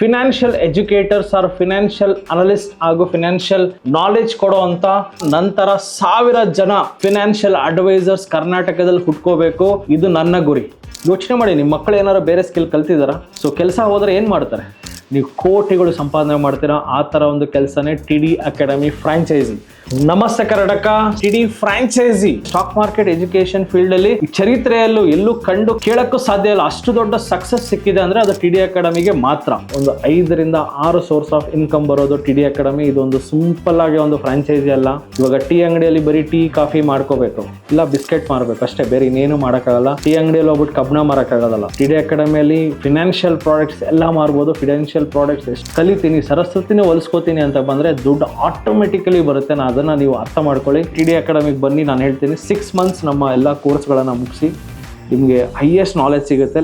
Financial educators or financial analyst ಹಾಗೂ financial knowledge ಕೊಡುವಂತ ನಂತರ 1000 ಜನ ಫಿನಾನ್ಷಿಯಲ್ ಅಡ್ವೈಸರ್ಸ್ ಕರ್ನಾಟಕದಲ್ಲಿ ಹುಟ್ಕೋಬೇಕು. ಇದು ನನ್ನ ಗುರಿ. ಯೋಚನೆ ಮಾಡಿ, ನಿಮ್ಮ ಮಕ್ಕಳು ಏನಾದ್ರು ಬೇರೆ ಸ್ಕಿಲ್ ಕಲ್ತಿದಾರ? ಸೊ ಕೆಲಸ ಹೋದ್ರೆ ಏನ್ ಮಾಡ್ತಾರೆ? ನೀವು ಕೋಟಿಗಳು ಸಂಪಾದನೆ ಮಾಡ್ತೀರಾ. ಆ ತರ ಒಂದು ಕೆಲಸನೇ ಟಿಡಿ ಅಕಾಡೆಮಿ ಫ್ರಾಂಚೈಸಿ. ನಮಸ್ತೆ Karnataka. TD franchise stock market education field ಅಲ್ಲಿ ಚರಿತ್ರೆಯಲ್ಲೂ ಎಲ್ಲೂ ಕಂಡು ಕೇಳಕ್ಕೂ ಸಾಧ್ಯ ಇಲ್ಲ. ಅಷ್ಟು ದೊಡ್ಡ ಸಕ್ಸಸ್ ಸಿಕ್ಕಿದೆ ಅಂದ್ರೆ ಅದು ಟಿಡಿ ಅಕಾಡೆಮಿಗೆ ಮಾತ್ರ. ಒಂದು 5 ರಿಂದ 6 ಸೋರ್ಸ್ ಆಫ್ ಇನ್ಕಮ್ ಬರೋದು ಟಿಡಿ ಅಕಾಡೆಮಿ. ಇದೊಂದು ಸಿಂಪಲ್ ಆಗಿ ಒಂದು ಫ್ರಾಂಚೈಸಿ ಅಲ್ಲ. ಇವಾಗ ಟೀ ಅಂಗಡಿಯಲ್ಲಿ ಬರೀ ಟೀ ಕಾಫಿ ಮಾಡ್ಕೋಬೇಕು, ಇಲ್ಲ ಬಿಸ್ಕೆಟ್ ಮಾರಬೇಕು ಅಷ್ಟೇ, ಬೇರೆ ಇನ್ನೇನು ಮಾಡೋಕ್ಕಾಗಲ್ಲ. ಟೀ ಅಂಗಡಿಯಲ್ಲಿ ಹೋಗ್ಬಿಟ್ಟು ಕಬ್ಬಣ ಮಾರಕ್ಕಾಗಲ್ಲ. ಟಿಡಿ ಅಕಾಡೆಮಿಯಲ್ಲಿ ಫಿನಾನ್ಷಿಯಲ್ ಪ್ರಾಡಕ್ಟ್ಸ್ ಎಲ್ಲ ಮಾರ್ಬೋದು. ಫಿನಾನ್ಷಿಯಲ್ ಪ್ರಾಡಕ್ಟ್ಸ್ ಎಷ್ಟು ಕಲಿತೀನಿ, ಸರಸ್ವತಿನೇ ಹೊಲಿಸ್ಕೋತೀನಿ ಅಂತ ಬಂದ್ರೆ ದುಡ್ಡು ಆಟೋಮೆಟಿಕಲಿ ಬರುತ್ತೆ. ಅದನ್ನ ನೀವು ಅರ್ಥ ಮಾಡ್ಕೊಳ್ಳಿ. ಟಿಡಿ ಅಕಾಡೆಮಿಗೆ ಬನ್ನಿ. ನಾನು ಹೇಳ್ತೀನಿ 6 ಮಂತ್ಸ್ ನಮ್ಮ ಎಲ್ಲ ಕೋರ್ಸ್ಗಳನ್ನ ಮುಗಿಸಿ ನಿಮಗೆ ಹೈಯೆಸ್ಟ್ ನಾಲೆಜ್ ಸಿಗುತ್ತೆ.